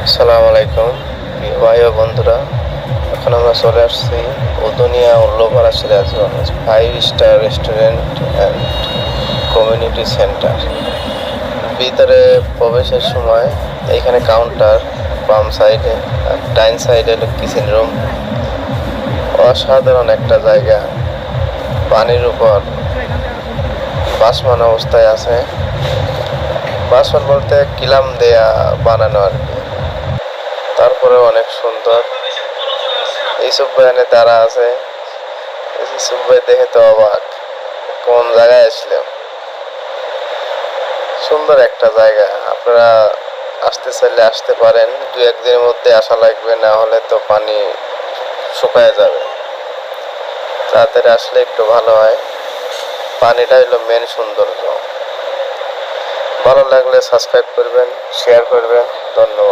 আসসালামু আলাইকুম প্রিয় ভাই ও বন্ধুরা। এখন আমরা চলে আসছি উদুনিয়া Ullapara Sirajganj 5 star restaurant and community centre. ভিতরে প্রবেশের সময় এইখানে কাউন্টার, বাম সাইডে আর ডাইন সাইডে হলো কিচেন রুম। অসাধারণ একটা জায়গা, পানির উপর ভাসমান অবস্থায় আছে। ভাসমান বলতে কিলাম দেয়া বানানো আর কি। তারপরে অনেক সুন্দর। ইউসুফ ভাই এনে দাঁড়া আছে। ইউসুফ ভাই দেখে তো অবাক, কোন জায়গায় আসলাম। সুন্দর একটা জায়গা, আপনারা আসতে চাইলে আসতে পারেন। 2-1 দিনের মধ্যে আসা লাগবে, না হলে তো পানি শুকায় যাবে। তাড়াতাড়ি আসলে একটু ভালো হয়। পানিটা হলো মেন সৌন্দর্য। ভালো লাগলে সাবস্ক্রাইব করবেন, শেয়ার করবেন। ধন্যবাদ।